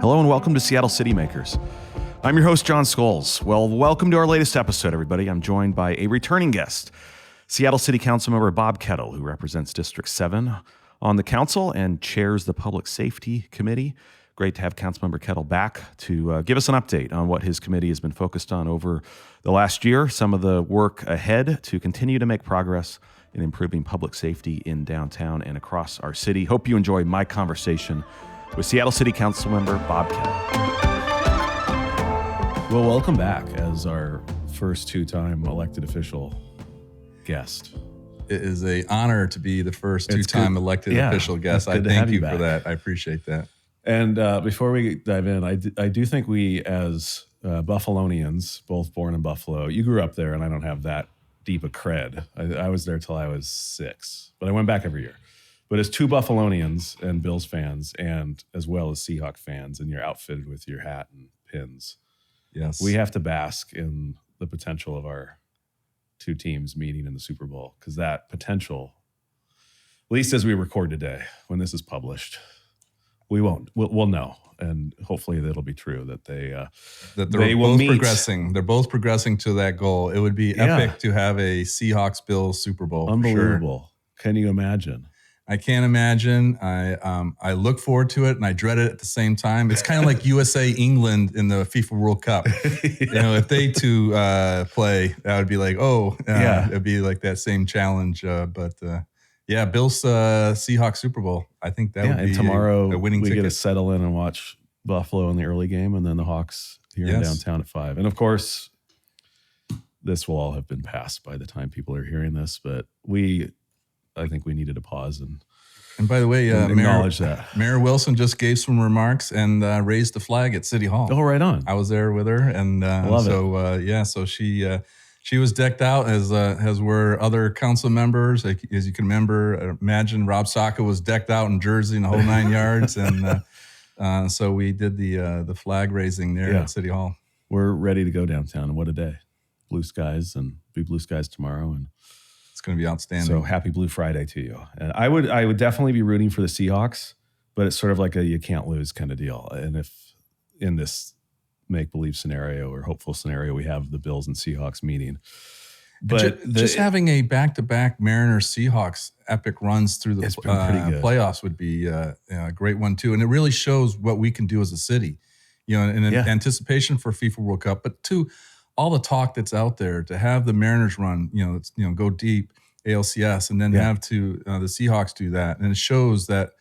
Hello and welcome to Seattle City Makers. I'm your host, Jon Scholes. Well, welcome to our latest episode, everybody. I'm joined by a returning guest, Seattle City Councilmember Bob Kettle, who represents District 7 on the council and chairs the Public Safety Committee. Great to have Councilmember Kettle back to give us an update on what his committee has been focused on over the last year, some of the work ahead to continue to make progress in improving public safety in downtown and across our city. Hope you enjoy my conversation with Seattle City Councilmember Bob Kettle. Well, welcome back as our first two-time elected official guest. It is an honor to be the first two-time elected official guest. I thank you for that. I appreciate that. And before we dive in, I do think we as Buffalonians, both born in Buffalo, you grew up there and I don't have that deep a cred. I was there till I was 6, but I went back every year. But as two Buffalonians and Bills fans, and as well as Seahawk fans, and you're outfitted with your hat and pins, yes, we have to bask in the potential of our two teams meeting in the Super Bowl, because that potential, at least as we record today, when this is published, we'll know, and hopefully that'll be true that they're both progressing. They're both progressing to that goal. It would be epic to have a Seahawks-Bills Super Bowl. Unbelievable. For sure. Can you imagine? I can't imagine. I look forward to it and I dread it at the same time. It's kind of like USA England in the FIFA World Cup. You know, if they two play, that would be like, it'd be like that same challenge. Bills Seahawks Super Bowl. I think that would be tomorrow a winning we ticket. Get to settle in and watch Buffalo in the early game, and then the Hawks here in downtown at 5. And of course, this will all have been passed by the time people are hearing this, but I think we needed a pause and by the way, acknowledge that. Mayor Wilson just gave some remarks and raised the flag at City Hall. Oh, right on. I was there with her, and so she was decked out as were other council members. As you can imagine, Rob Saka was decked out in jersey and the whole 9 yards, and so we did the flag raising there at City Hall. We're ready to go downtown, and what a day! Blue skies, and be blue skies tomorrow, and it's going to be outstanding. So happy Blue Friday to you. And I would definitely be rooting for the Seahawks, but it's sort of like a you can't lose kind of deal. And if in this make-believe scenario or hopeful scenario, we have the Bills and Seahawks meeting. But just having a back-to-back Mariners-Seahawks epic runs through the playoffs would be a great one too. And it really shows what we can do as a city, you know, in anticipation for FIFA World Cup, but two, all the talk that's out there to have the Mariners run, go deep ALCS, and then have the Seahawks do that. And it shows that,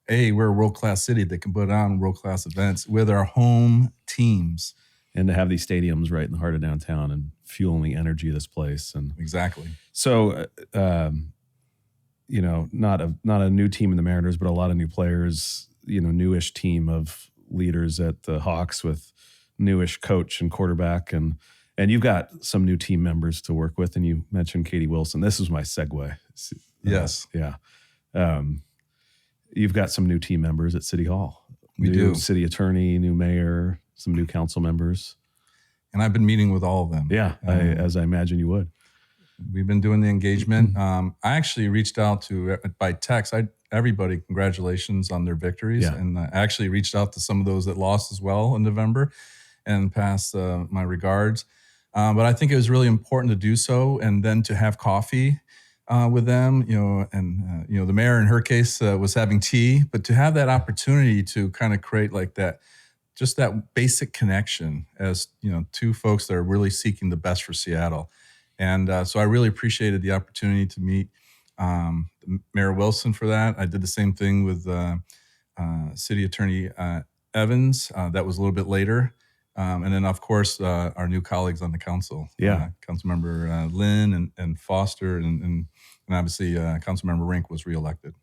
we're a world-class city that can put on world-class events with our home teams. And to have these stadiums right in the heart of downtown and fueling the energy of this place. And exactly. So, not a new team in the Mariners, but a lot of new players, newish team of leaders at the Hawks with newish coach and quarterback, and you've got some new team members to work with, and you mentioned Katie Wilson. This was my segue. Yes. You've got some new team members at City Hall. We new do. City attorney, new mayor, some new council members. And I've been meeting with all of them. Yeah, as I imagine you would. We've been doing the engagement. I actually reached out by text. Everybody, congratulations on their victories. Yeah. And I actually reached out to some of those that lost as well in November and passed my regards. But I think it was really important to do so, and then to have coffee with them, and the mayor in her case was having tea, but to have that opportunity to kind of create like that, just that basic connection as, two folks that are really seeking the best for Seattle. And so I really appreciated the opportunity to meet Mayor Wilson for that. I did the same thing with City Attorney Evans. That was a little bit later. And then, of course, our new colleagues on the council. Councilmember Lynn and Foster, and obviously Councilmember Rink was reelected.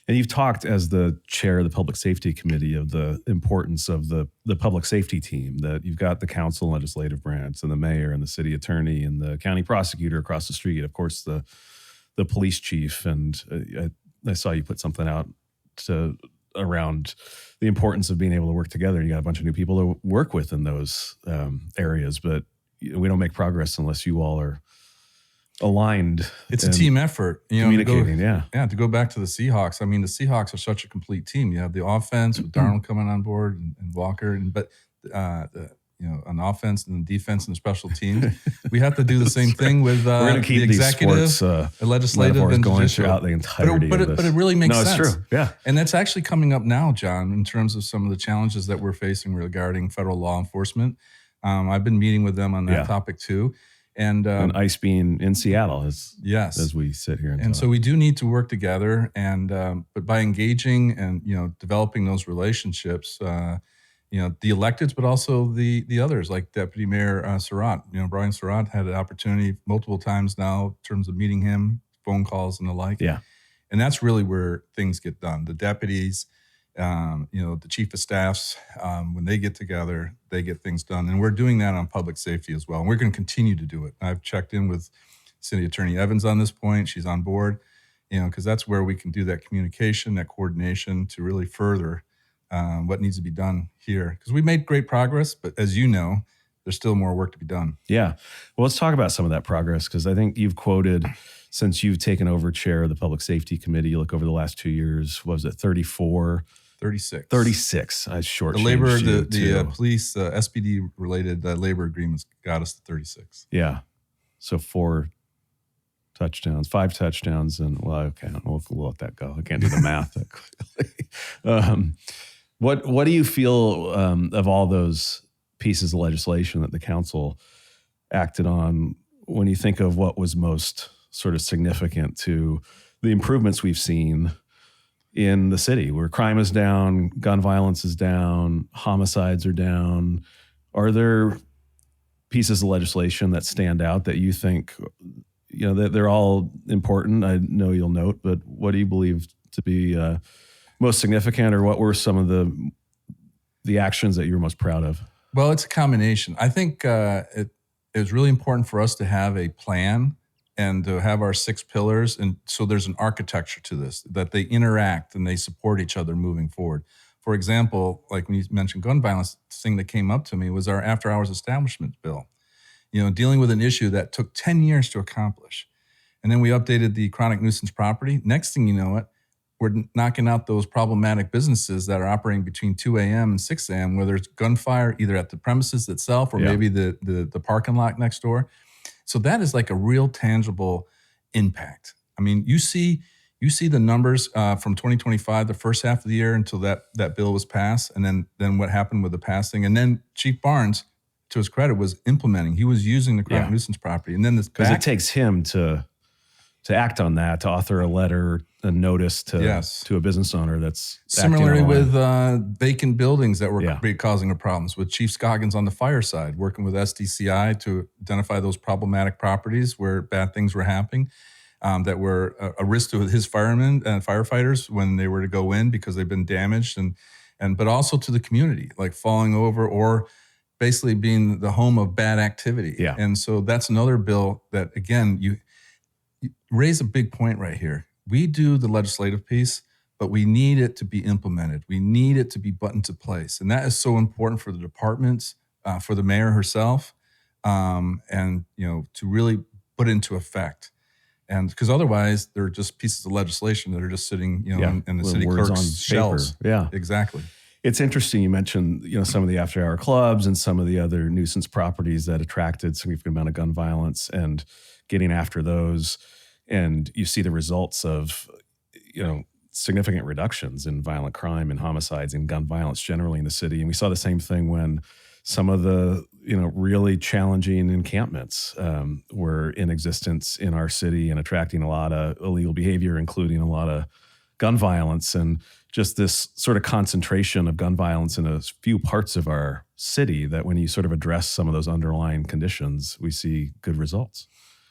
And you've talked as the chair of the Public Safety Committee of the importance of the public safety team, that you've got the council legislative branch and the mayor and the city attorney and the county prosecutor across the street, of course, the police chief. And I saw you put something out around the importance of being able to work together. You got a bunch of new people to work with in those areas, but we don't make progress unless you all are aligned. It's a team effort. Communicating, to go back to the Seahawks. I mean, the Seahawks are such a complete team. You have the offense with Darnold coming on board and Walker, but on offense and defense and the special teams. We have to do the same thing with We're going to keep the executive, these sports, legislative, and going judicial. throughout the entirety of this. But it really makes sense. No, it's true. Yeah. And that's actually coming up now, John, in terms of some of the challenges that we're facing regarding federal law enforcement. I've been meeting with them on that topic too. And ICE being in Seattle as we sit here. And so we do need to work together. And but by engaging and developing those relationships, the electeds, but also the others, like Deputy Mayor Surratt. Brian Surratt had an opportunity multiple times now in terms of meeting him, phone calls and the like. Yeah, and that's really where things get done. The deputies, the chief of staffs, when they get together, they get things done. And we're doing that on public safety as well. And we're going to continue to do it. I've checked in with City Attorney Evans on this point. She's on board, because that's where we can do that communication, that coordination to really further what needs to be done here. Because we made great progress, but as you know, there's still more work to be done. Yeah. Well, let's talk about some of that progress, because I think you've quoted, since you've taken over chair of the Public Safety Committee, you look over the last 2 years, what was it, 34? 36. 36. I shortchanged the labor, you the police SPD related labor agreements got us to 36. Yeah. So 4 touchdowns, 5 touchdowns, and we'll let that go. I can't do the math that quickly. What do you feel of all those pieces of legislation that the council acted on when you think of what was most sort of significant to the improvements we've seen in the city, where crime is down, gun violence is down, homicides are down? Are there pieces of legislation that stand out that you think, that they're all important? I know you'll note, but what do you believe to be most significant, or what were some of the actions that you're most proud of? Well, it's a combination. I think it was really important for us to have a plan and to have our 6 pillars. And so there's an architecture to this, that they interact and they support each other moving forward. For example, like when you mentioned gun violence, the thing that came up to me was our after hours establishment bill, dealing with an issue that took 10 years to accomplish. And then we updated the chronic nuisance property. Next thing you know we're knocking out those problematic businesses that are operating between 2 a.m. and 6 a.m., where there's gunfire either at the premises itself or maybe the parking lot next door. So that is like a real tangible impact. I mean, you see the numbers from 2025, the first half of the year until that bill was passed, and then what happened with the passing. And then Chief Barnes, to his credit, was implementing. He was using the chronic nuisance property. And then because it takes him to act on that, to author a letter, a notice to a business owner that's similarly with vacant buildings that were causing problems, with Chief Scoggins on the fire side, working with SDCI to identify those problematic properties where bad things were happening, that were a risk to his firemen and firefighters when they were to go in because they've been damaged, but also to the community, like falling over or basically being the home of bad activity. Yeah. And so that's another bill that, again, you raise a big point right here. We do the legislative piece, but we need it to be implemented. We need it to be put into place. And that is so important for the departments, for the mayor herself, and, to really put into effect. And because otherwise they're just pieces of legislation that are just sitting, in the city clerk's shelves. Yeah, exactly. It's interesting. You mentioned, some of the after-hour clubs and some of the other nuisance properties that attracted significant amount of gun violence, and getting after those. And you see the results of, significant reductions in violent crime and homicides and gun violence generally in the city. And we saw the same thing when some of the, really challenging encampments were in existence in our city and attracting a lot of illegal behavior, including a lot of gun violence, and just this sort of concentration of gun violence in a few parts of our city, that when you sort of address some of those underlying conditions, we see good results.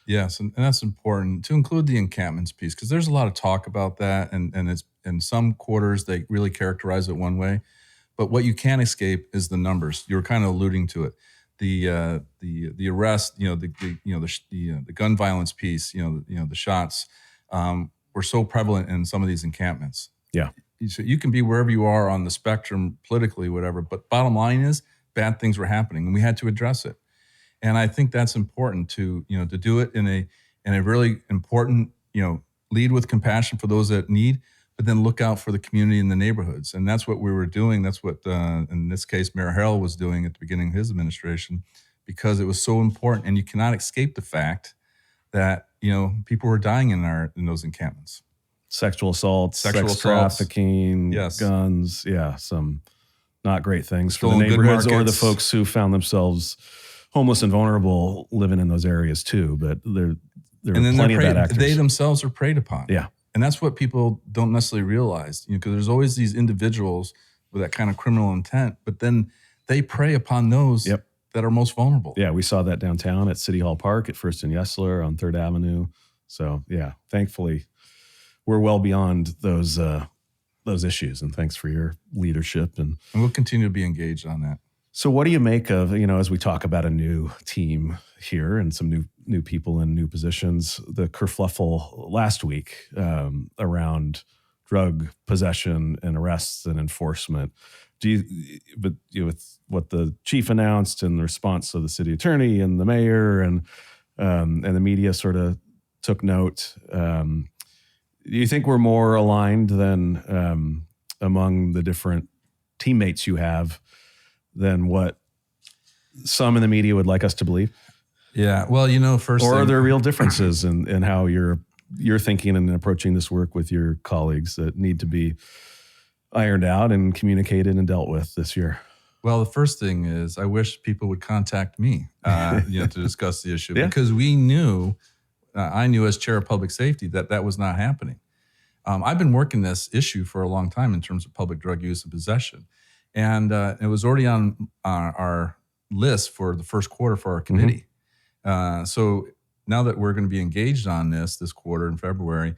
Yes, and that's important to include the encampments piece, because there's a lot of talk about that, and it's in some quarters they really characterize it one way, but what you can't escape is the numbers. You were kind of alluding to it, the arrest, the gun violence piece, the shots were so prevalent in some of these encampments. Yeah, so you can be wherever you are on the spectrum politically, whatever, but bottom line is bad things were happening, and we had to address it. And I think that's important to do it in and a really important, lead with compassion for those that need, but then look out for the community and the neighborhoods. And that's what we were doing. That's what, in this case, Mayor Harrell was doing at the beginning of his administration, because it was so important. And you cannot escape the fact that, people were dying in those encampments. Sexual assaults, sex trafficking, yes. guns. Yeah, some not great things for Stolen the neighborhoods good or the markets. folks who found themselves homeless and vulnerable living in those areas too. But there are plenty of bad actors. They themselves are preyed upon. Yeah. And that's what people don't necessarily realize, because there's always these individuals with that kind of criminal intent, but then they prey upon those that are most vulnerable. Yeah, we saw that downtown at City Hall Park, at First and Yesler, on 3rd Avenue. So, yeah, thankfully, we're well beyond those issues. And thanks for your leadership. And we'll continue to be engaged on that. So what do you make of, as we talk about a new team here and some new people in new positions, the kerfluffle last week around drug possession and arrests and enforcement? With what the chief announced in response to the city attorney and the mayor and the media sort of took note, do you think we're more aligned than among the different teammates you have than what some in the media would like us to believe? Yeah. Well, are there real differences in how you're thinking and approaching this work with your colleagues that need to be ironed out and communicated and dealt with this year? Well, the first thing is I wish people would contact me, to discuss the issue, because I knew as chair of public safety that was not happening. I've been working this issue for a long time in terms of public drug use and possession. And it was already on our list for the first quarter for our committee. So now that we're going to be engaged on this quarter in February,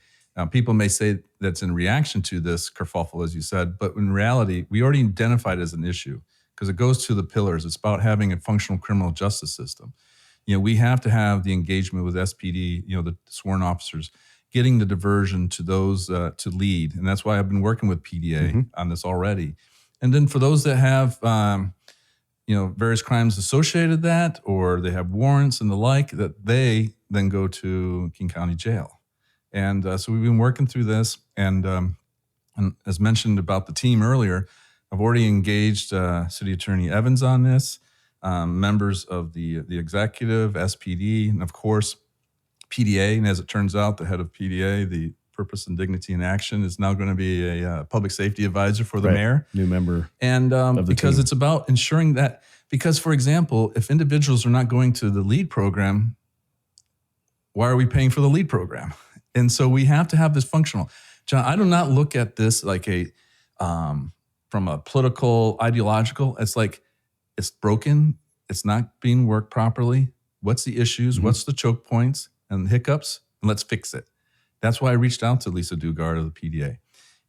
people may say that's in reaction to this kerfuffle, as you said, but in reality, we already identified it as an issue because it goes to the pillars. It's about having a functional criminal justice system. We have to have the engagement with SPD, the sworn officers, getting the diversion to those to lead. And that's why I've been working with PDA on this already. And then for those that have, various crimes associated with that, or they have warrants and the like, that they then go to King County Jail. And so we've been working through this. And as mentioned about the team earlier, I've already engaged City Attorney Evans on this, members of the executive, SPD, and of course, PDA. And as it turns out, the head of PDA, the Purpose and Dignity in Action, is now going to be a public safety advisor for the mayor. New member. And because team. It's about ensuring that, because, for example, if individuals are not going to the LEAD program, why are we paying for the LEAD program? And so we have to have this functional. Jon, I do not look at this like from a political, ideological. It's like it's broken. It's not being worked properly. What's the issues? What's the choke points and hiccups? And let's fix it. That's why I reached out to Lisa Dugard of the PDA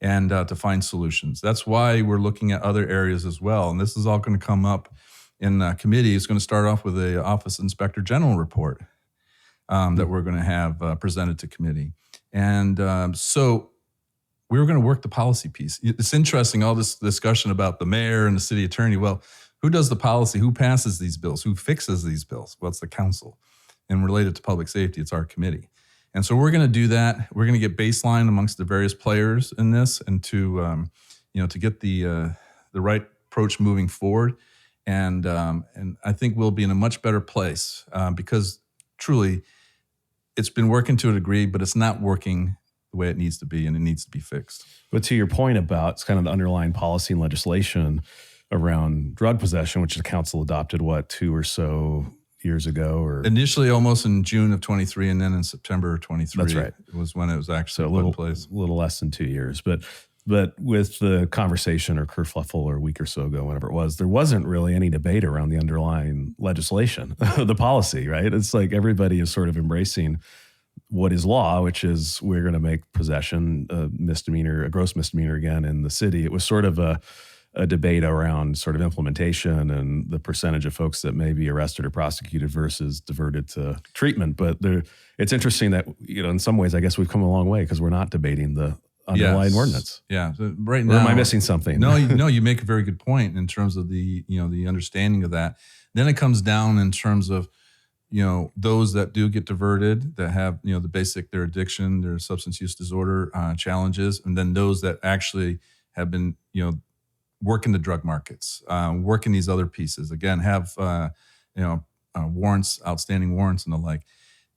and to find solutions. That's why we're looking at other areas as well. And this is all going to come up in committee. It's going to start off with the Office Inspector General report that we're going to have presented to committee. And so we were going to work the policy piece. It's interesting, all this discussion about the mayor and the city attorney. Well, who does the policy? Who passes these bills? Who fixes these bills? Well, it's the council. And related to public safety, it's our committee. And so we're going to do that. We're going to get baseline amongst the various players in this, and to get the right approach moving forward. And I think we'll be in a much better place because truly, it's been working to a degree, but it's not working the way it needs to be, and it needs to be fixed. But to your point about it's kind of the underlying policy and legislation around drug possession, which the council adopted 2 or so years ago, or initially almost in June of 23, and then in September of 23. That's right. It was when it was actually put in place. A little less than 2 years. But with the conversation or kerfluffle or a week or so ago, whenever it was, there wasn't really any debate around the underlying legislation, the policy, right? It's like everybody is sort of embracing what is law, which is we're going to make possession a misdemeanor, a gross misdemeanor again in the city. It was sort of a debate around sort of implementation and the percentage of folks that may be arrested or prosecuted versus diverted to treatment. But it's interesting that, in some ways, I guess we've come a long way because we're not debating the underlying ordinance. Yeah. So right now, or am I missing something? No, you make a very good point in terms of the understanding of that. Then it comes down in terms of, those that do get diverted, that have, their addiction, their substance use disorder challenges, and then those that actually have been, working the drug markets, working these other pieces, again, have, warrants, outstanding warrants and the like.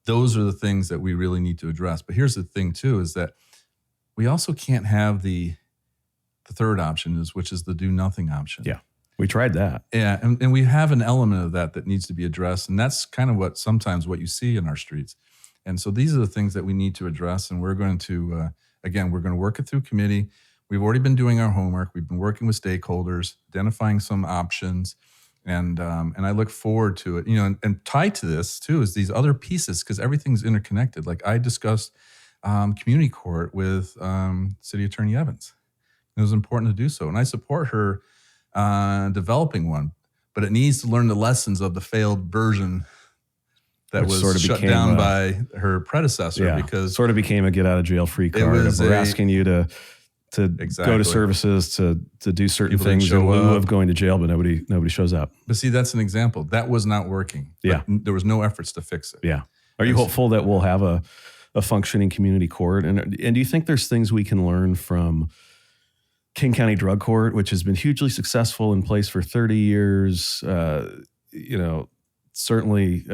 Those are the things that we really need to address. But here's the thing too, is that we also can't have the third option, which is the do nothing option. Yeah. We tried that. Yeah, and we have an element of that needs to be addressed, and that's kind of what you see in our streets. And so these are the things that we need to address, and we're going to, we're going to work it through committee. We've already been doing our homework. We've been working with stakeholders, identifying some options, and I look forward to it. And tied to this too is these other pieces, because everything's interconnected. Like I discussed community court with City Attorney Evans. It was important to do so, and I support her developing one, but it needs to learn the lessons of the failed version that was sort of shut down by her predecessor, because sort of became a get out of jail free card. We're asking you to go to services, to do certain things in lieu of going to jail, but nobody shows up. But see, that's an example. That was not working. Yeah. There was no efforts to fix it. Yeah. Are you hopeful that we'll have a functioning community court? And do you think there's things we can learn from King County Drug Court, which has been hugely successful, in place for 30 years? Certainly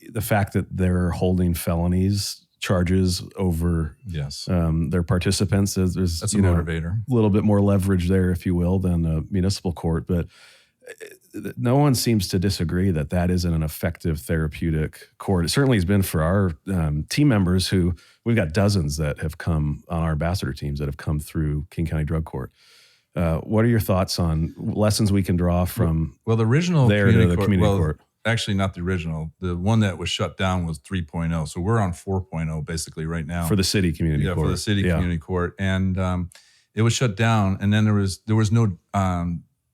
the fact that they're holding felonies charges over their participants. That's a motivator. A little bit more leverage there, if you will, than a municipal court. But no one seems to disagree that isn't an effective therapeutic court. It certainly has been for our team members, who we've got dozens that have come on our ambassador teams that have come through King County Drug Court. What are your thoughts on lessons we can draw from the original there to the community court? Actually, not the original. The one that was shut down was 3.0. So we're on 4.0 basically right now. For the city community court. Yeah, for the city community court. And it was shut down. And then there was no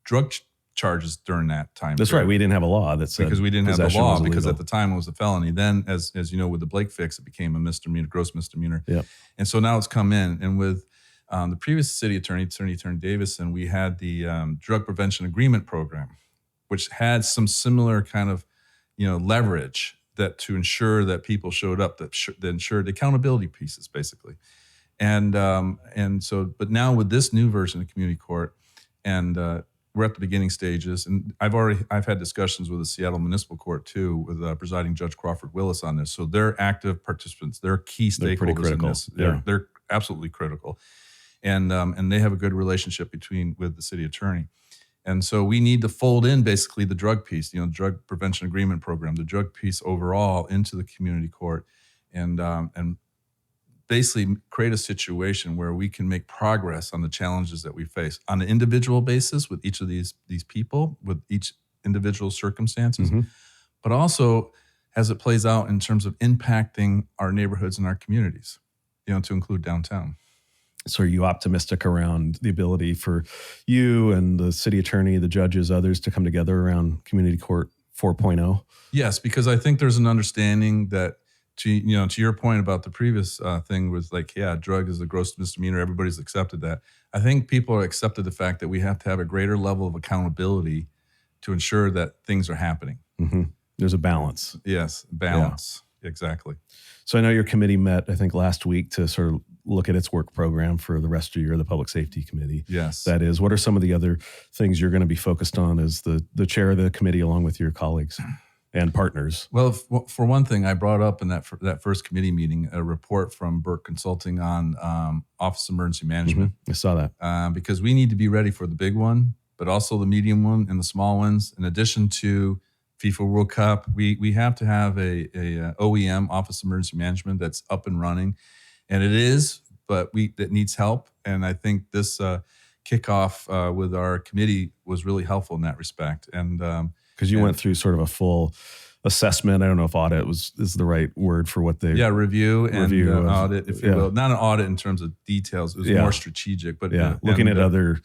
drug charges during that time. That's right. We didn't have a law that said, because we didn't have the law, because at the time it was a felony. Then, as you know, with the Blake fix, it became a misdemeanor, gross misdemeanor. Yeah. And so now it's come in. And with the previous city attorney, Attorney Davison, we had the drug prevention agreement program, which had some similar kind of, leverage that to ensure that people showed up, that ensured accountability pieces, basically. And so, but now with this new version of community court, and we're at the beginning stages, and I've had discussions with the Seattle Municipal Court too, with presiding Judge Crawford Willis on this. So they're active participants. They're key stakeholders in this. They're absolutely critical, and they have a good relationship with the city attorney. And so we need to fold in basically the drug piece, drug prevention agreement program, the drug piece overall into the community court, and basically create a situation where we can make progress on the challenges that we face on an individual basis with each of these people, with each individual circumstances, but also as it plays out in terms of impacting our neighborhoods and our communities, to include downtown. So are you optimistic around the ability for you and the city attorney, the judges, others to come together around community court 4.0? Yes, because I think there's an understanding that, to your point about the previous thing was drug is a gross misdemeanor. Everybody's accepted that. I think people have accepted the fact that we have to have a greater level of accountability to ensure that things are happening. Mm-hmm. There's a balance. Yes, balance. Yeah. Exactly. So I know your committee met, I think, last week to sort of look at its work program for the rest of the year, the Public Safety Committee. Yes. That is, what are some of the other things you're going to be focused on as the chair of the committee, along with your colleagues and partners? Well, for one thing, I brought up in that first committee meeting a report from Burke Consulting on Office of Emergency Management. I saw that. Because we need to be ready for the big one, but also the medium one and the small ones. In addition to FIFA World Cup, we have to have a OEM, Office of Emergency Management, that's up and running. And it is, but that needs help. And I think this kickoff with our committee was really helpful in that respect. And because you went through sort of a full assessment. I don't know if audit is the right word for what they review and audit, if you will. Not an audit in terms of details. It was more strategic, but looking at other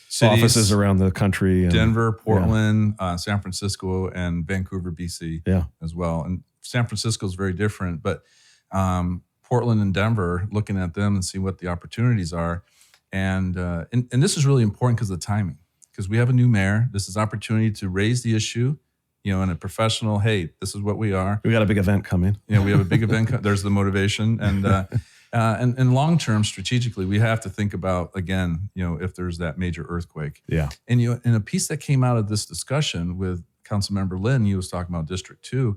cities, offices around the country, and Denver, Portland, San Francisco, and Vancouver, BC, as well. And San Francisco is very different, but Portland and Denver, looking at them and see what the opportunities are, and this is really important because of the timing. Because we have a new mayor, this is opportunity to raise the issue and a professional, hey, this is what we are. We got a big event coming. We have a big event. There's the motivation. And long-term strategically, we have to think about, again, if there's that major earthquake. Yeah. And, in a piece that came out of this discussion with Councilmember Lynn, he was talking about District 2,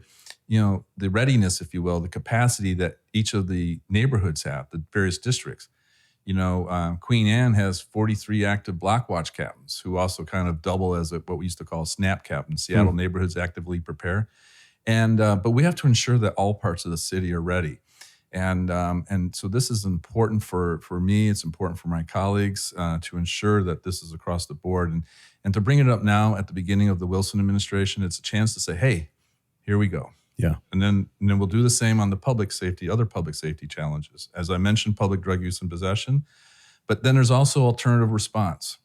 the readiness, if you will, the capacity that each of the neighborhoods have, the various districts. Queen Anne has 43 active block watch captains who also kind of double as what we used to call SNAP captains, Seattle Neighborhoods Actively Prepare. And but we have to ensure that all parts of the city are ready. And so this is important for me. It's important for my colleagues to ensure that this is across the board. And to bring it up now at the beginning of the Wilson administration, it's a chance to say, hey, here we go. Yeah. And then we'll do the same on the other public safety challenges. As I mentioned, public drug use and possession, but then there's also alternative response.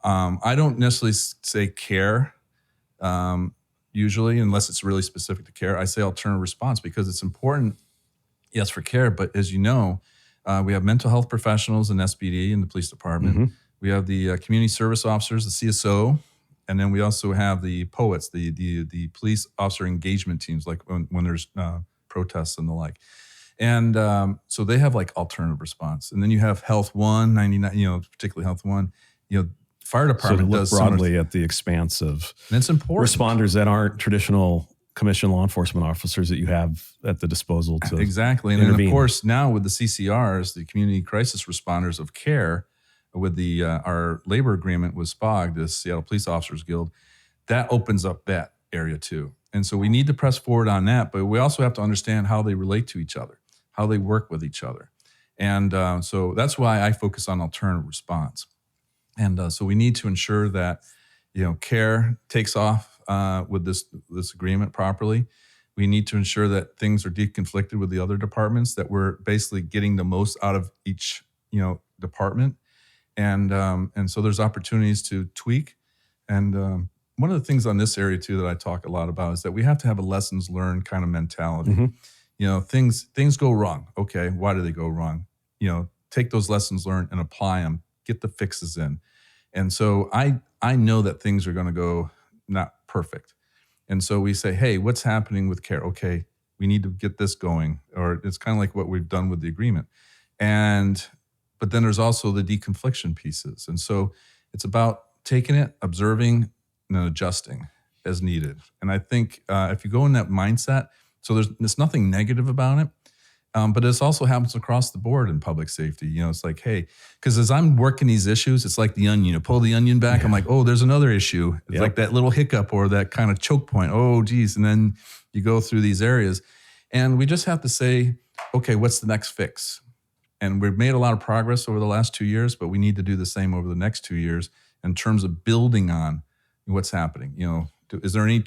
I don't necessarily say care, usually, unless it's really specific to care. I say alternative response because it's important, yes, for care, but as you know, we have mental health professionals in SPD in the police department. Mm-hmm. We have the community service officers, the CSO, and then we also have the POETs, the police officer engagement teams, like when there's protests and the like. And so they have like alternative response. And then you have Health One, 99, particularly Health One, fire department look does broadly at the expanse of and it's important. Responders that aren't traditional commissioned law enforcement officers that you have at the disposal to exactly. And intervene. then of course now with the CCRs, the community crisis responders of care, with the our labor agreement with SPOG, the Seattle Police Officers Guild, that opens up that area too. And so we need to press forward on that, but we also have to understand how they relate to each other, how they work with each other. And so that's why I focus on alternative response. And so we need to ensure that, care takes off with this agreement properly. We need to ensure that things are deconflicted with the other departments, that we're basically getting the most out of each, department. And so there's opportunities to tweak. And one of the things on this area too that I talk a lot about is that we have to have a lessons learned kind of mentality. Mm-hmm. Things go wrong. Okay, why do they go wrong? Take those lessons learned and apply them. Get the fixes in. And so I know that things are going to go not perfect. And so we say, hey, what's happening with care? Okay, we need to get this going. Or it's kind of like what we've done with the agreement. But then there's also the deconfliction pieces. And so it's about taking it, observing, and then adjusting as needed. And I think if you go in that mindset, so there's nothing negative about it, but this also happens across the board in public safety. It's like, hey, because as I'm working these issues, it's like the onion. Pull the onion back. Yeah. I'm like, oh, there's another issue. It's like that little hiccup or that kind of choke point. Oh, geez. And then you go through these areas. And we just have to say, okay, what's the next fix? And we've made a lot of progress over the last 2 years, but we need to do the same over the next 2 years in terms of building on what's happening. Is there any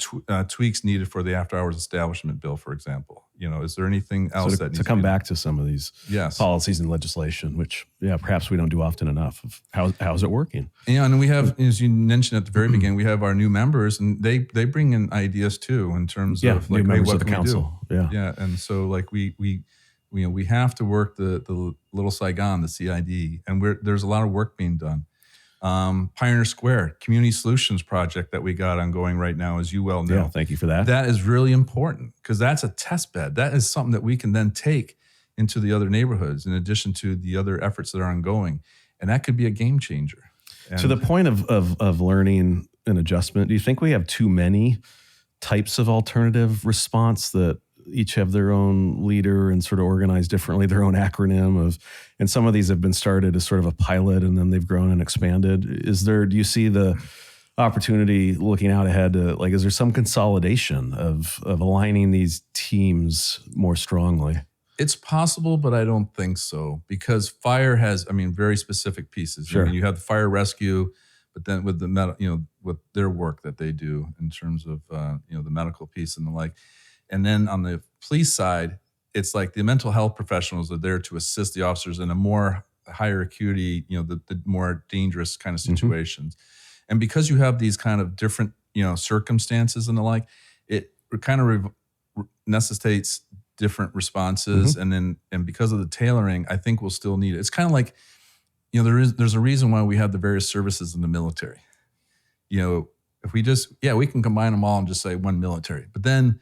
tweaks needed for the after-hours establishment bill, for example? Is there anything else that needs to come back to some of these policies and legislation, which perhaps we don't do often enough of how's it working? And we have, as you mentioned at the very beginning, we have our new members, and they bring in ideas too in terms of like, new members of the can council. We do? Yeah, and so like we have to work the Little Saigon, the CID, and there's a lot of work being done. Pioneer Square Community Solutions Project that we got ongoing right now, as you well know. Yeah, thank you for that. That is really important because that's a test bed. That is something that we can then take into the other neighborhoods in addition to the other efforts that are ongoing. And that could be a game changer. To the point of learning and adjustment, do you think we have too many types of alternative response that each have their own leader and sort of organized differently, their own acronym and some of these have been started as sort of a pilot and then they've grown and expanded. Do you see the opportunity looking out ahead to, is there some consolidation of aligning these teams more strongly? It's possible, but I don't think so because fire has, very specific pieces. Sure. You have the fire rescue, but then with the with their work that they do in terms of, the medical piece and the like. And then on the police side, it's like the mental health professionals are there to assist the officers in a more higher acuity, the more dangerous kind of situations. Mm-hmm. And because you have these kind of different, circumstances and the like, it kind of necessitates different responses. Mm-hmm. And because of the tailoring, I think we'll still need it. It's kind of like, there's a reason why we have the various services in the military. If we just, we can combine them all and just say one military, but then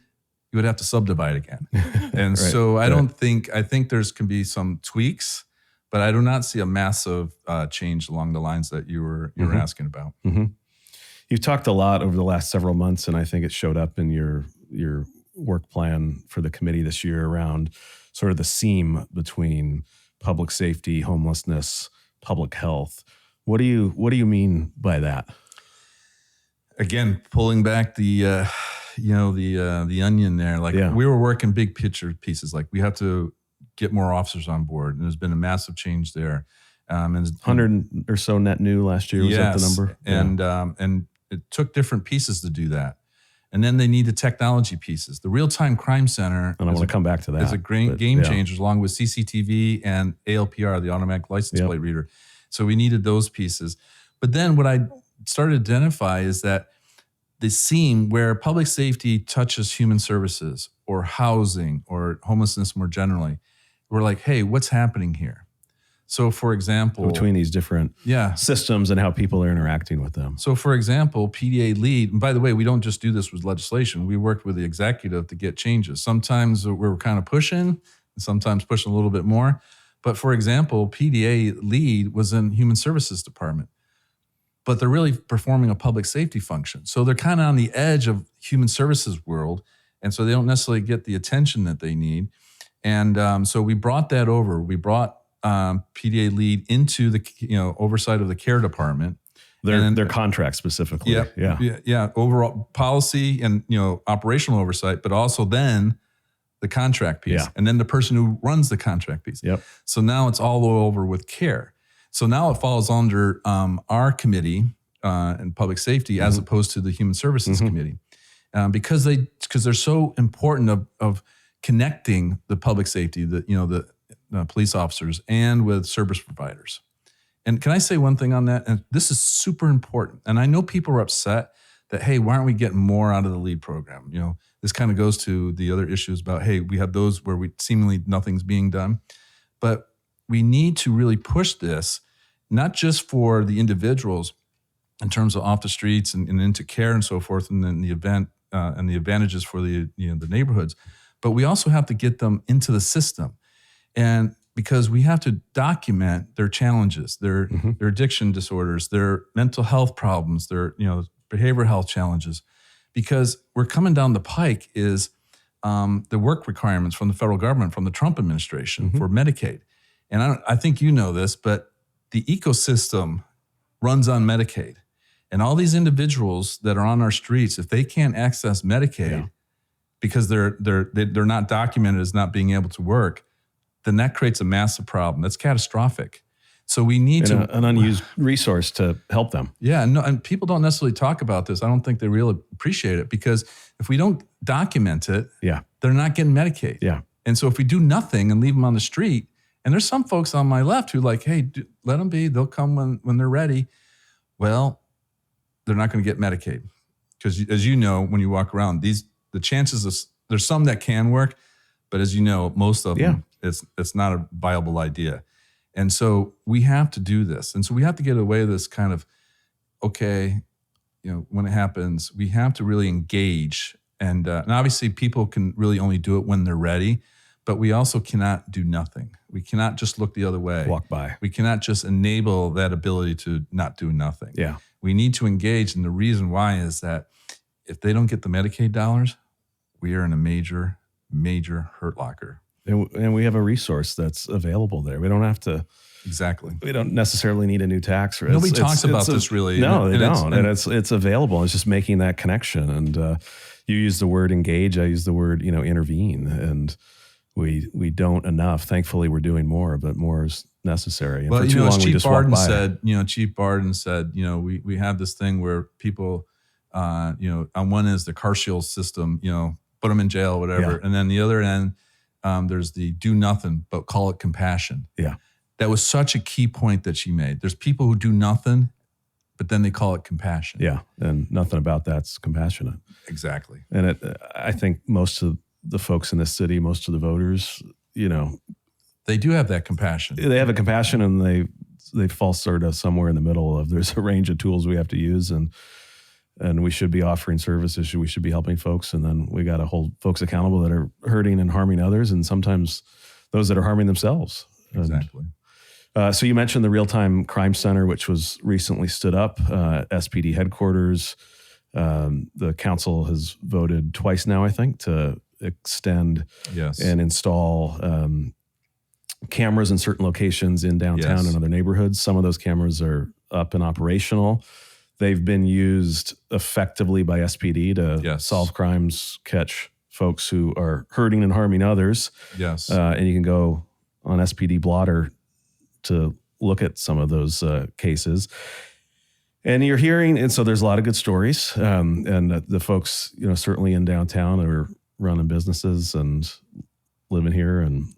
you would have to subdivide again. And Right, so I right. think there's can be some tweaks, but I do not see a massive change along the lines that you were asking about. Mm-hmm. You've talked a lot over the last several months, and I think it showed up in your work plan for the committee this year around sort of the seam between public safety, homelessness, public health. What do you mean by that? Again, pulling back the the onion there. Like we were working big picture pieces. Like we have to get more officers on board, and there's been a massive change there. And 100 or so net new last year. Was that the number? And it took different pieces to do that. And then they need the technology pieces. The Real-Time Crime Center, and I want to come back to that, is a great game changer, along with CCTV and ALPR, the automatic license plate reader. So we needed those pieces. But then what I started to identify is that the seam where public safety touches human services or housing or homelessness more generally, we're like, hey, what's happening here? So, for example, between these different systems and how people are interacting with them. So, for example, PDA lead, and by the way, we don't just do this with legislation. We worked with the executive to get changes. Sometimes we're kind of pushing, sometimes pushing a little bit more. But for example, PDA lead was in Human Services Department, but they're really performing a public safety function. So they're kind of on the edge of human services world, and so they don't necessarily get the attention that they need. And so we brought that over. We brought PDA lead into the oversight of the care department, their contract specifically. Yeah. Overall policy and operational oversight, but also then the contract piece, and then the person who runs the contract piece. Yep. So now it's all over with care. So now it falls under our committee in public safety as opposed to the Human Services Committee, because they're so important of connecting the public safety, the police officers, and with service providers. And can I say one thing on that? And this is super important. And I know people are upset that, hey, why aren't we getting more out of the LEAD program? This kind of goes to the other issues about, hey, we have those where seemingly nothing's being done. But we need to really push this, not just for the individuals in terms of off the streets and into care and so forth, and then the event and the advantages for the neighborhoods, but we also have to get them into the system. And because we have to document their challenges, their addiction disorders, their mental health problems, their behavioral health challenges, because we're coming down the pike is the work requirements from the federal government, from the Trump administration for Medicaid. And I think you know this, but the ecosystem runs on Medicaid. And all these individuals that are on our streets, if they can't access Medicaid because they're not documented as not being able to work, then that creates a massive problem. That's catastrophic. So we need an unused resource to help them. Yeah, and people don't necessarily talk about this. I don't think they really appreciate it, because if we don't document it, they're not getting Medicaid. Yeah. And so if we do nothing and leave them on the street, and there's some folks on my left who like, hey, let them be. They'll come when they're ready. Well, they're not going to get Medicaid, because as you know, when you walk around, the chances of, there's some that can work, but as you know, most of them, it's not a viable idea. And so we have to do this. And so we have to get away with this kind of, okay, when it happens, we have to really engage. And obviously people can really only do it when they're ready, but we also cannot do nothing. We cannot just look the other way. Walk by. We cannot just enable that ability to not do nothing. Yeah. We need to engage. And the reason why is that if they don't get the Medicaid dollars, we are in a major, major hurt locker. And we have a resource that's available there. We don't have to. Exactly. We don't necessarily need a new tax. Nobody talks about this really. No, they don't. And it's available. It's just making that connection. And you use the word engage. I use the word, intervene. And we don't enough. Thankfully, we're doing more, but more is necessary. And well, for too long, as we just Barden walk by. Chief Barden said, we have this thing where people, on one is the carceral system, put them in jail, whatever. Yeah. And then the other end, there's the do nothing, but call it compassion. Yeah. That was such a key point that she made. There's people who do nothing, but then they call it compassion. Yeah. And nothing about that's compassionate. Exactly. And I think most of the folks in this city, most of the voters, they do have that compassion. They have a compassion, and they fall sort of somewhere in the middle of, there's a range of tools we have to use. And and we should be offering services. We should be helping folks. And then we got to hold folks accountable that are hurting and harming others, and sometimes those that are harming themselves. Exactly. So you mentioned the Real-Time Crime Center, which was recently stood up, SPD headquarters. The council has voted twice now, I think, to extend and install cameras in certain locations in downtown and other neighborhoods. Some of those cameras are up and operational. They've been used effectively by SPD to solve crimes, catch folks who are hurting and harming others. Yes. And you can go on SPD Blotter to look at some of those cases. And you're hearing, and so there's a lot of good stories. And the folks, certainly in downtown are running businesses and living here and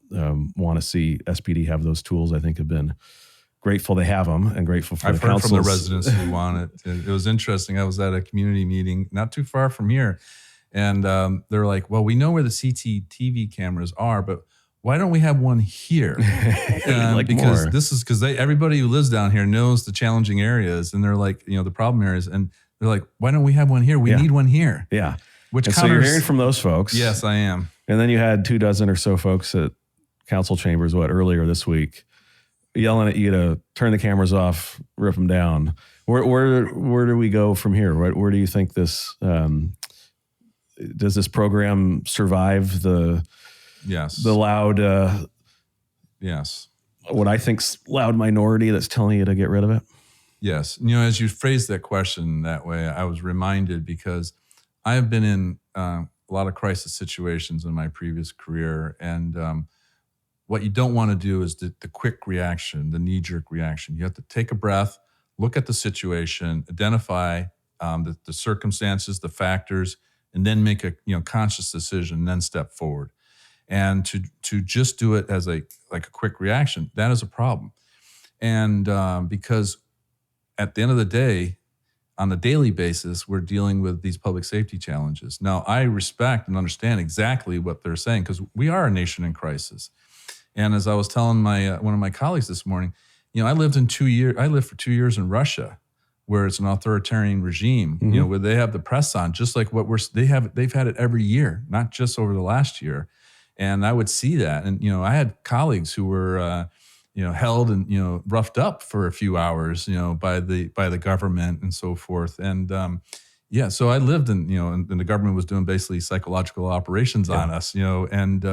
want to see SPD have those tools. I think have been grateful they have them and grateful for I've the heard from the councils. residents who want it. It was interesting. I was at a community meeting not too far from here, and they're like, well, we know where the CCTV cameras are, but why don't we have one here? Because everybody who lives down here knows the challenging areas, and they're like, the problem areas, and they're like, why don't we have one here? We need one here. Yeah. Which so you're hearing from those folks. Yes, I am. And then you had 24 or so folks at council chambers, earlier this week, yelling at you to turn the cameras off, rip them down. Where do we go from here? Where do you think this does this program survive the loud what I think's loud minority that's telling you to get rid of it? Yes. As you phrased that question that way, I was reminded because I have been in a lot of crisis situations in my previous career, and what you don't want to do is the quick reaction, the knee-jerk reaction. You have to take a breath, look at the situation, identify the circumstances, the factors, and then make a conscious decision, and then step forward. And to just do it as a quick reaction, that is a problem. And because at the end of the day, on a daily basis, we're dealing with these public safety challenges. Now, I respect and understand exactly what they're saying because we are a nation in crisis. And as I was telling one of my colleagues this morning, I lived for 2 years in Russia, where it's an authoritarian regime, where they have the press on, just like they've had it every year, not just over the last year. And I would see that. And, I had colleagues who were, held and, roughed up for a few hours, by the government and so forth. And, so I lived in, and the government was doing basically psychological operations on us, and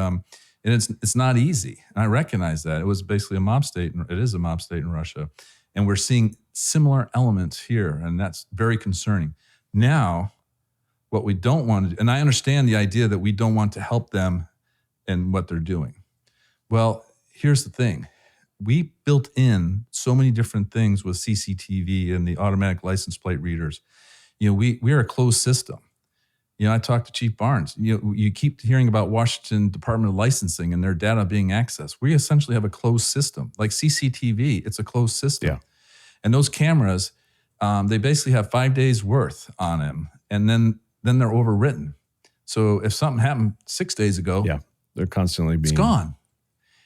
it's not easy. And I recognize that. It was basically a mob state. It is a mob state in Russia. And we're seeing similar elements here. And that's very concerning. Now, what we don't want to do, and I understand the idea that we don't want to help them in what they're doing. Well, here's the thing. We built in so many different things with CCTV and the automatic license plate readers. We are a closed system. I talked to Chief Barnes. You keep hearing about Washington Department of Licensing and their data being accessed. We essentially have a closed system. Like CCTV, it's a closed system. Yeah. And those cameras, they basically have 5 days worth on them, and then they're overwritten. So if something happened 6 days ago, they're constantly being it's gone.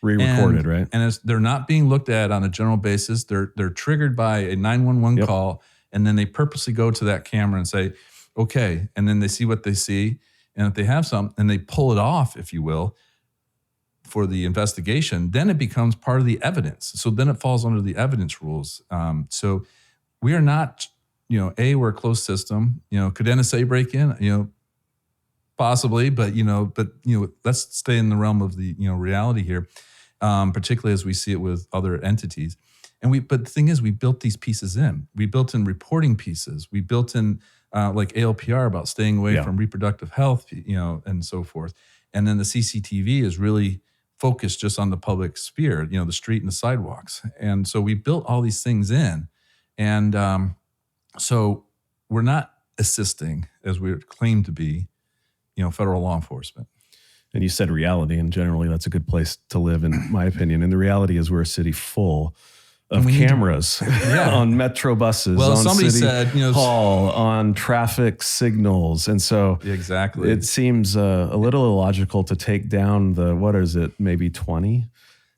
Re-recorded, right? And they're not being looked at on a general basis. They're triggered by a 911 call, and then they purposely go to that camera and say, okay, and then they see what they see, and if they have something, and they pull it off, if you will, for the investigation, then it becomes part of the evidence. So then it falls under the evidence rules. So we are not, we're a closed system. Could NSA break in? Possibly, but let's stay in the realm of the reality here, particularly as we see it with other entities. But the thing is, we built these pieces in. We built in reporting pieces. We built in like ALPR about staying away from reproductive health, and so forth. And then the CCTV is really focused just on the public sphere, the street and the sidewalks. And so we built all these things in, and so we're not assisting as we claim to be. Federal law enforcement. And you said reality, and generally that's a good place to live, in my opinion. And the reality is we're a city full of cameras on metro buses, on somebody City said, Hall, on traffic signals. And so exactly, it seems a little illogical to take down maybe 20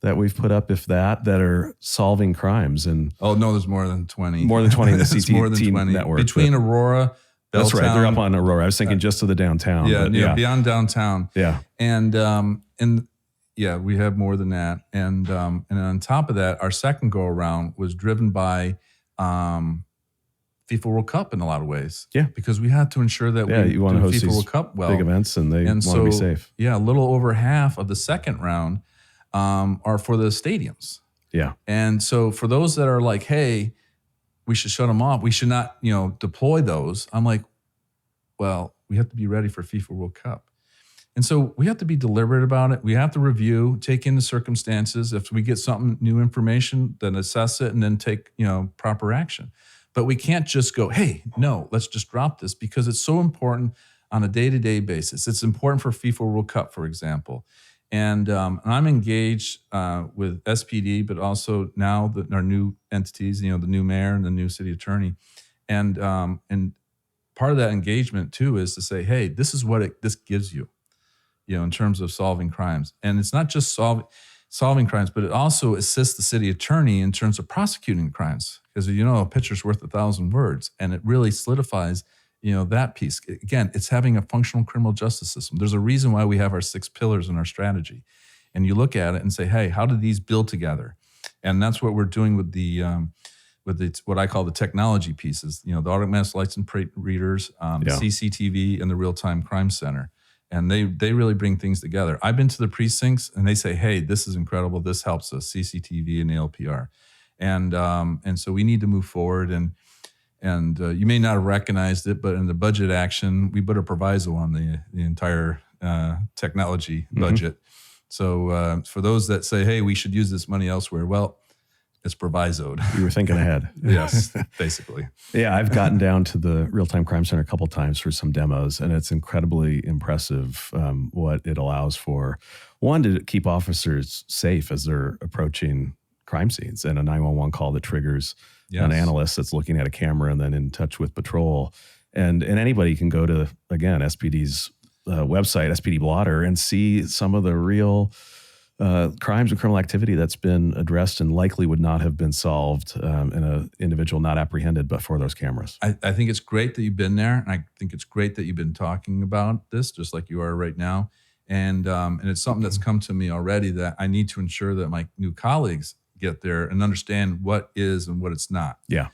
that we've put up, if that are solving crimes. And no, there's more than 20. More than 20 in the CCTV more than 20. network. Between Aurora, That's right. They're up Belltown. on Aurora. I was thinking just to the downtown. Yeah, but yeah, beyond downtown. Yeah. And yeah, we have more than that. And on top of that, our second go around was driven by FIFA World Cup in a lot of ways. Yeah. Because we had to ensure that we you want to do host FIFA these World Cup well. big events, and they want to be safe. Yeah, a little over half of the second round are for the stadiums. Yeah. And so for those that are like, hey, we should shut them off, we should not, deploy those. I'm like, well, we have to be ready for FIFA World Cup. And so we have to be deliberate about it. We have to review, take in the circumstances. If we get something, new information, then assess it and then take, proper action. But we can't just go, hey, no, let's just drop this, because it's so important on a day-to-day basis. It's important for FIFA World Cup, for example. And I'm engaged with SPD, but also now our new entities, the new mayor and the new city attorney. And part of that engagement too is to say, hey, this is what this gives you, in terms of solving crimes. And it's not just solving crimes, but it also assists the city attorney in terms of prosecuting crimes. Because a picture's worth 1,000 words, and it really solidifies that piece. Again, it's having a functional criminal justice system. There's a reason why we have our 6 pillars in our strategy. And you look at it and say, hey, how do these build together? And that's what we're doing with the what I call the technology pieces, the automatic license plate readers, CCTV, and the real-time crime center. And they really bring things together. I've been to the precincts and they say, hey, this is incredible. This helps us, CCTV and ALPR. And so we need to move forward. And you may not have recognized it, but in the budget action, we put a proviso on the entire technology budget. So for those that say, hey, we should use this money elsewhere, well, it's provisoed. You were thinking ahead. Yes, basically. Yeah, I've gotten down to the Real-Time Crime Center a couple of times for some demos, and it's incredibly impressive what it allows for. One, to keep officers safe as they're approaching crime scenes, and a 911 call that triggers an analyst that's looking at a camera and then in touch with patrol. And anybody can go to, again, SPD's website, SPD Blotter, and see some of the real crimes and criminal activity that's been addressed and likely would not have been solved in an individual not apprehended but for those cameras. I think it's great that you've been there. And I think it's great that you've been talking about this just like you are right now. And it's something that's come to me already that I need to ensure that my new colleagues get there and understand what is and what it's not. Yeah.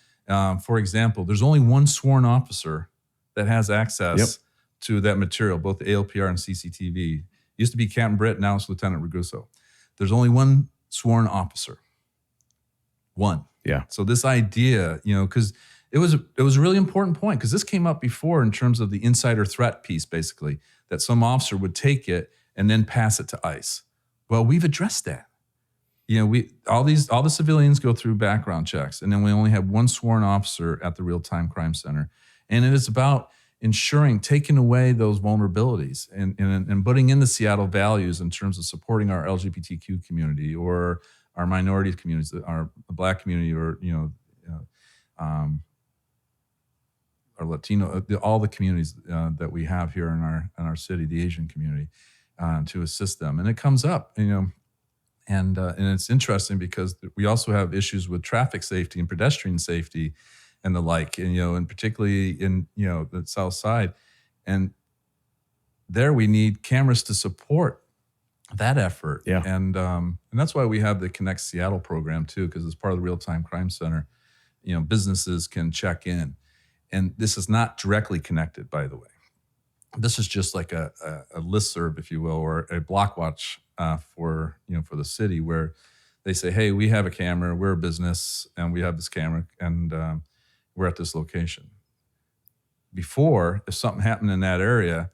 For example, there's only one sworn officer that has access to that material, both the ALPR and CCTV. Used to be Captain Britt, now it's Lieutenant Raguso. There's only one sworn officer. One. Yeah. So this idea, because it was a really important point, because this came up before in terms of the insider threat piece, basically, that some officer would take it and then pass it to ICE. Well, we've addressed that. All the civilians go through background checks, and then we only have one sworn officer at the Real-Time Crime Center. And it is about ensuring, taking away those vulnerabilities and putting in the Seattle values in terms of supporting our LGBTQ community or our minority communities, our Black community, or our Latino, all the communities that we have here in our city, the Asian community, to assist them. And it comes up, and it's interesting because we also have issues with traffic safety and pedestrian safety and the like, and particularly in, the South Side. And there we need cameras to support that effort. Yeah. And that's why we have the Connect Seattle program too, because it's part of the Real-Time Crime Center. Businesses can check in. And this is not directly connected, by the way. This is just like a listserv, if you will, or a block watch for the city, where they say, hey, we have a camera, we're a business, and we have this camera, and we're at this location. Before, if something happened in that area,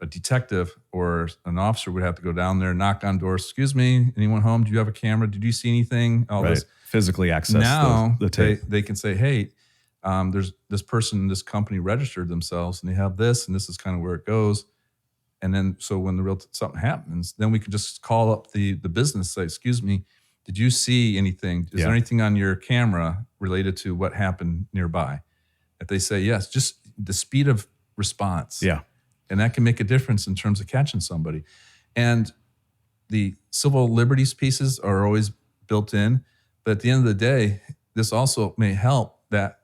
a detective or an officer would have to go down there, knock on doors. Excuse me, anyone home? Do you have a camera? Did you see anything? All this. Physically access now the tape. They can say, hey, there's this person, this company registered themselves, and they have this, and this is kind of where it goes. And then, so when something happens, then we can just call up the business, say, excuse me, did you see anything? Is there anything on your camera related to what happened nearby? If they say yes, just the speed of response. Yeah. And that can make a difference in terms of catching somebody. And the civil liberties pieces are always built in. But at the end of the day, this also may help that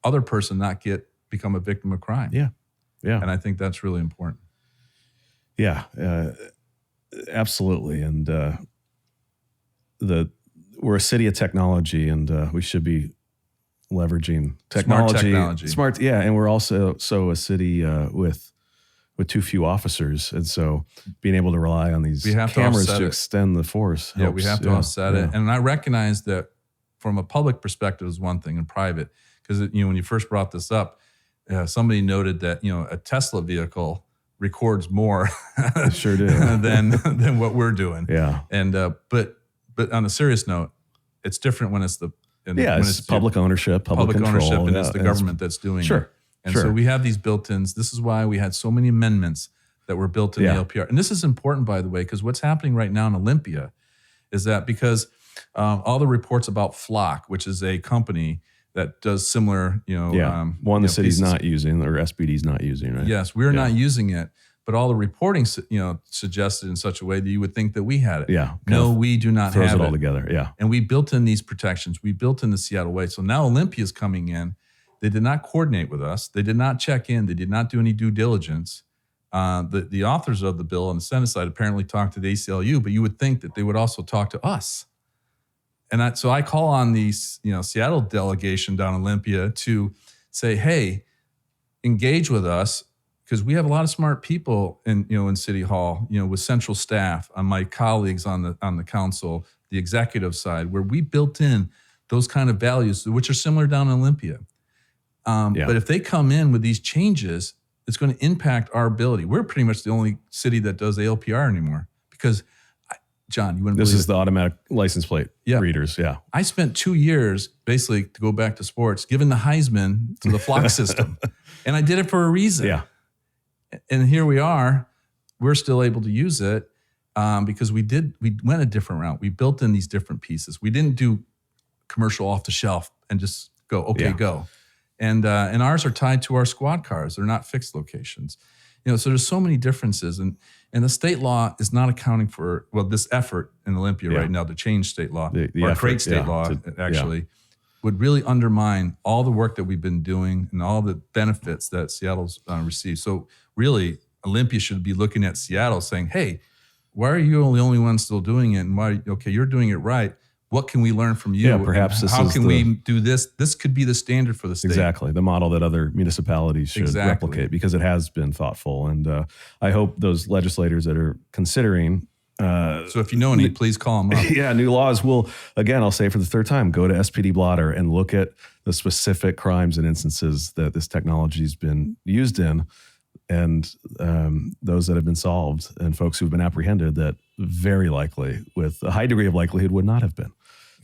other person not get become a victim of crime. Yeah. And I think that's really important. Yeah, absolutely. And we're a city of technology, and we should be leveraging technology. Smart, yeah. And we're also a city with too few officers, and so being able to rely on these cameras to extend the force helps. Yeah, we have to offset it. And I recognize that from a public perspective is one thing, and private, because when you first brought this up, somebody noted that a Tesla vehicle records more sure do. than what we're doing. Yeah. And but on a serious note, it's different when it's it's public ownership, public control, ownership, and it's the government that's doing it. And so we have these built-ins. This is why we had so many amendments that were built in the LPR. And this is important, by the way, because what's happening right now in Olympia is that because all the reports about Flock, which is a company that does similar, one the city's not using, or SPD's not using, right? Yes, we're not using it, but all the reporting, suggested in such a way that you would think that we had it. Yeah. No, we do not have it. Throws it all together, yeah. And we built in these protections. We built in the Seattle way. So now Olympia's coming in. They did not coordinate with us. They did not check in. They did not do any due diligence. The authors of the bill on the Senate side apparently talked to the ACLU, but you would think that they would also talk to us. And so I call on the Seattle delegation down in Olympia to say, hey, engage with us, because we have a lot of smart people in City Hall, with central staff, my colleagues on the council, the executive side, where we built in those kind of values, which are similar down in Olympia. But if they come in with these changes, it's going to impact our ability. We're pretty much the only city that does ALPR anymore because, John, you wouldn't believe this is the automatic license plate readers. Yeah. I spent 2 years, basically, to go back to sports, giving the Heisman to the Flock system. And I did it for a reason. Yeah. And here we are. We're still able to use it because we went a different route. We built in these different pieces. We didn't do commercial off the shelf and just go, go. And ours are tied to our squad cars. They're not fixed locations. So there's so many differences. And the state law is not accounting for, this effort in Olympia right now to change state law or create state law would really undermine all the work that we've been doing and all the benefits that Seattle's received. So really, Olympia should be looking at Seattle saying, hey, why are you the only one still doing it? And why, you're doing it right. What can we learn from you? Yeah, perhaps how can we do this? This could be the standard for the state. Exactly, the model that other municipalities should replicate, because it has been thoughtful. And I hope those legislators that are considering. So if you know any, please call them up. Yeah, new laws will, again, I'll say for the third time, go to SPD Blotter and look at the specific crimes and instances that this technology has been used in, and those that have been solved, and folks who've been apprehended that very likely, with a high degree of likelihood, would not have been.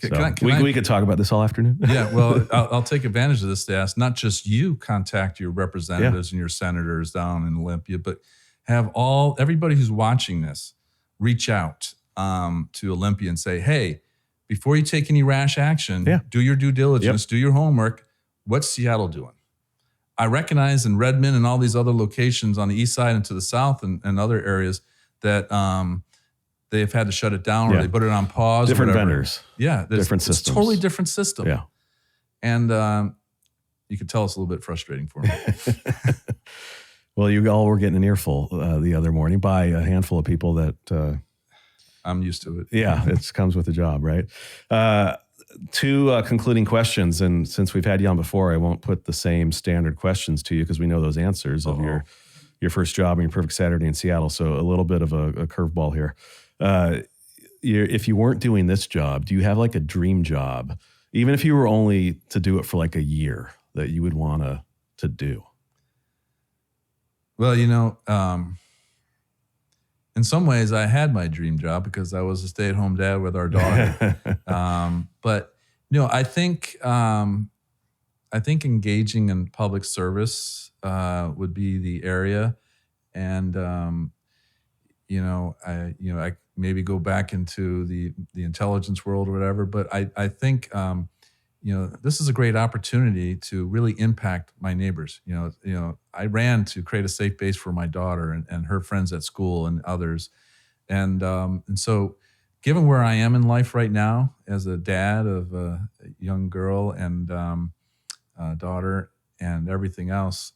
So we could talk about this all afternoon. Yeah, well, I'll take advantage of this to ask not just you contact your representatives and your senators down in Olympia, but have everybody who's watching this reach out to Olympia and say, hey, before you take any rash action, do your due diligence, do your homework. What's Seattle doing? I recognize in Redmond and all these other locations on the east side and to the south and other areas that they've had to shut it down or they put it on pause. Different vendors. Yeah. Different systems. It's a totally different system. Yeah. And you could tell it's a little bit frustrating for me. Well, you all were getting an earful the other morning by a handful of people that... I'm used to it. Yeah, it comes with the job, right? Two concluding questions. And since we've had you on before, I won't put the same standard questions to you because we know those answers of your first job and your perfect Saturday in Seattle. So a little bit of a curveball here. If you weren't doing this job, do you have like a dream job, even if you were only to do it for like a year, that you would want to do? Well, in some ways I had my dream job because I was a stay-at-home dad with our daughter. But I think engaging in public service would be the area, and I maybe go back into the intelligence world or whatever. But I think this is a great opportunity to really impact my neighbors. I ran to create a safe base for my daughter and her friends at school and others. And so given where I am in life right now as a dad of a young girl and daughter, and everything else,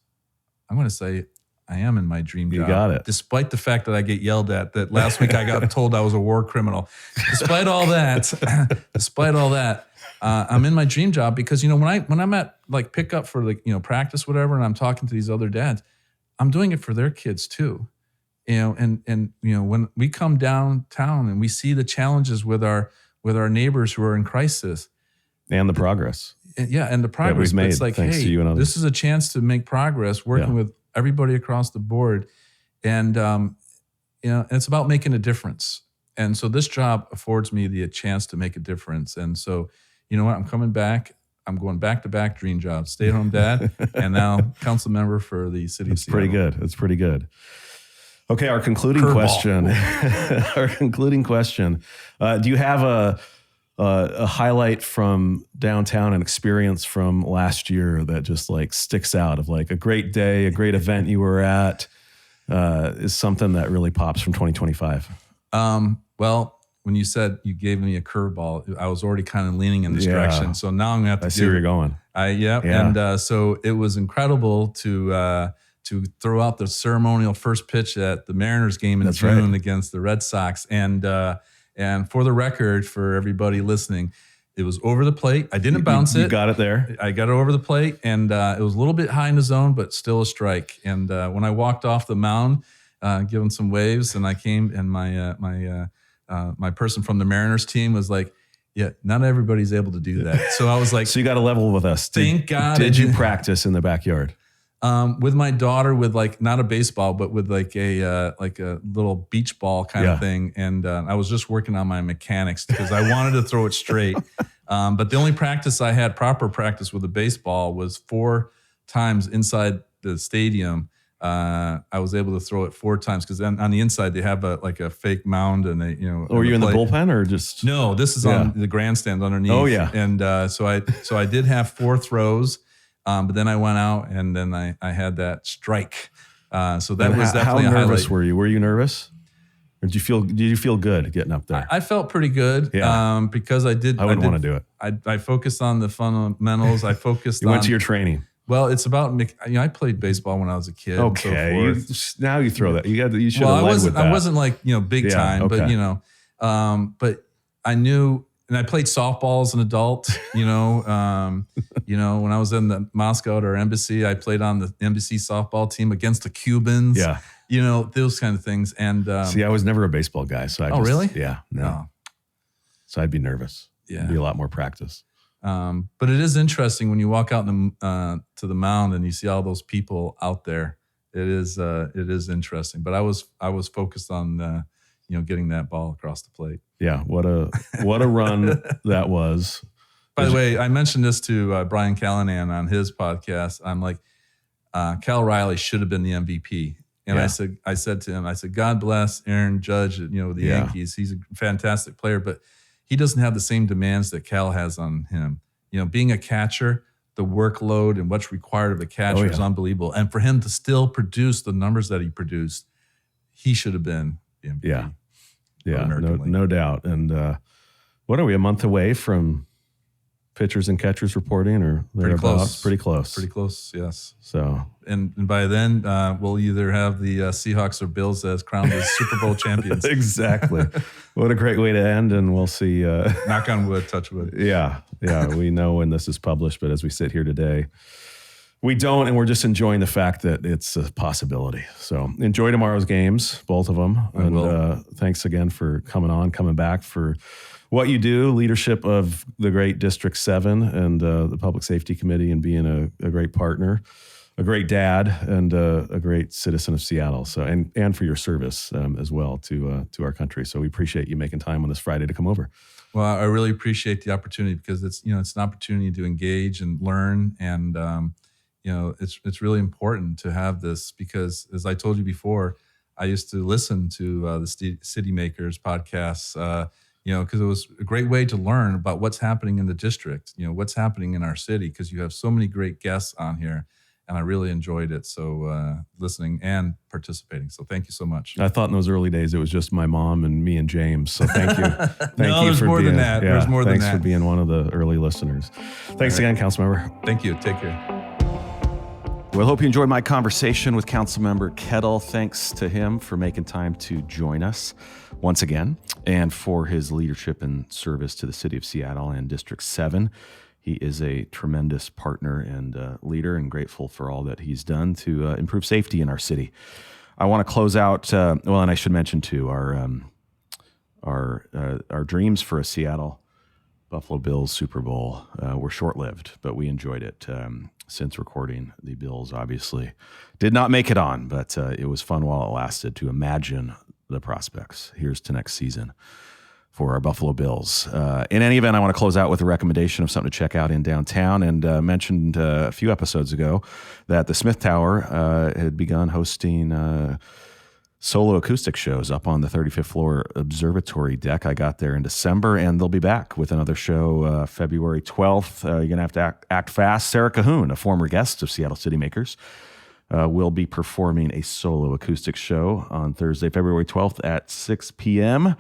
I'm going to say I am in my dream job. You got it. Despite the fact that I get yelled at, that last week I got told I was a war criminal. Despite all that, I'm in my dream job because, when I'm at like pickup for practice, whatever, and I'm talking to these other dads, I'm doing it for their kids too. And when we come downtown and we see the challenges with our neighbors who are in crisis. And the progress. And the progress. We've made, it's like, thanks to you and others. This is a chance to make progress working with everybody across the board. And, it's about making a difference. And so this job affords me the chance to make a difference. And so, you know what? I'm coming back. I'm going back-to-back dream jobs. Stay-at-home dad, and now council member for the city of Seattle. It's pretty good. Okay, our concluding question. Do you have a highlight from downtown, an experience from last year that just like sticks out of like a great day, a great event you were at, is something that really pops from 2025? Well, when you said you gave me a curveball, I was already kind of leaning in this direction. So now I'm going to have to see where you're going. And so it was incredible to throw out the ceremonial first pitch at the Mariners game in June against the Red Sox. And for the record, for everybody listening, it was over the plate. I didn't bounce it. You got it there. I got it over the plate, and it was a little bit high in the zone, but still a strike. And when I walked off the mound, giving some waves, and I came, and my person from the Mariners team was like, yeah, not everybody's able to do that. So I was like, so you got to level with us. Thank God. Did you practice in the backyard? With my daughter, with like not a baseball, but with like a little beach ball kind of thing. And I was just working on my mechanics because I wanted to throw it straight. But the only practice I had, proper practice with a baseball, was 4 times inside the stadium. I was able to throw it 4 times because then on the inside they have a fake mound, and they Were you in the bullpen or just? No, this is on the grandstand underneath. Oh yeah. And so I did have 4 throws. But then I went out, and then I had that strike. So that was definitely a highlight. How nervous were you? Were you nervous? Or did you feel good getting up there? I felt pretty good. Because I wouldn't want to do it. I focused on the fundamentals. I focused on. You went to your training. Well, it's about, I played baseball when I was a kid. Okay. And so forth. Now you throw that. You should have led with that. I wasn't like, big time, okay. But I knew. And I played softball as an adult, when I was in the Moscow at our embassy, I played on the embassy softball team against the Cubans. Yeah. Those kind of things. And see, I was never a baseball guy. So really? Yeah. No. Oh. So I'd be nervous. Yeah. It'd be a lot more practice. But it is interesting when you walk out to the mound and you see all those people out there. It is interesting. But I was focused on getting that ball across the plate. Yeah, what a run that was. By the way, I mentioned this to Brian Callanan on his podcast. I'm like, Cal Riley should have been the MVP. And I said to him, God bless Aaron Judge, the Yankees. He's a fantastic player, but he doesn't have the same demands that Cal has on him. Being a catcher, the workload and what's required of a catcher is unbelievable. And for him to still produce the numbers that he produced, he should have been the MVP. Yeah. Yeah, no doubt. And what are we, a month away from pitchers and catchers reporting, or pretty close? Pretty close. Pretty close, yes. So, and by then we'll either have the Seahawks or Bills as crowned as Super Bowl champions. Exactly. What a great way to end, and we'll see. Knock on wood, touch wood. Yeah. We know when this is published, but as we sit here today, we don't, and we're just enjoying the fact that it's a possibility. So enjoy tomorrow's games, both of them. And thanks again for coming back for what you do, leadership of the great District 7 and the Public Safety Committee, and being a great partner, a great dad, and a great citizen of Seattle. So and for your service as well to our country. So we appreciate you making time on this Friday to come over. Well, I really appreciate the opportunity because it's an opportunity to engage and learn, and it's really important to have this because, as I told you before, I used to listen to the City Makers podcasts, because it was a great way to learn about what's happening in the district, what's happening in our city, because you have so many great guests on here, and I really enjoyed it. So listening and participating. So thank you so much. I thought in those early days it was just my mom and me and James. So thank you. There's more than that. There's more than that. Thanks for being one of the early listeners. Thanks again, Councilmember. Thank you. Take care. Well, hope you enjoyed my conversation with Councilmember Kettle. Thanks to him for making time to join us once again and for his leadership and service to the city of Seattle and District 7. He is a tremendous partner and leader, and grateful for all that he's done to improve safety in our city. I want to close out, and I should mention too, our dreams for a Seattle Buffalo Bills Super Bowl were short-lived, but we enjoyed it. Since recording, the Bills obviously did not make it on, but it was fun while it lasted to imagine the prospects. Here's to next season for our Buffalo Bills. In any event, I want to close out with a recommendation of something to check out in downtown, and mentioned a few episodes ago that the Smith Tower had begun hosting solo acoustic shows up on the 35th floor observatory deck. I got there in December, and they'll be back with another show February 12th. You're going to have to act fast. Sarah Cahoon, a former guest of Seattle City Makers, will be performing a solo acoustic show on Thursday, February 12th at 6 p.m.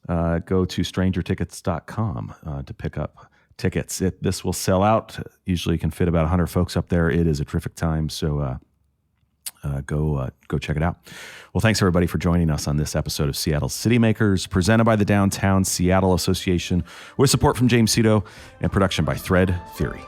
Go to strangertickets.com to pick up tickets. This will sell out. Usually you can fit about 100 folks up there. It is a terrific time, so go check it out. Well, thanks everybody for joining us on this episode of Seattle City Makers, presented by the Downtown Seattle Association, with support from James Cito and production by Thread Theory.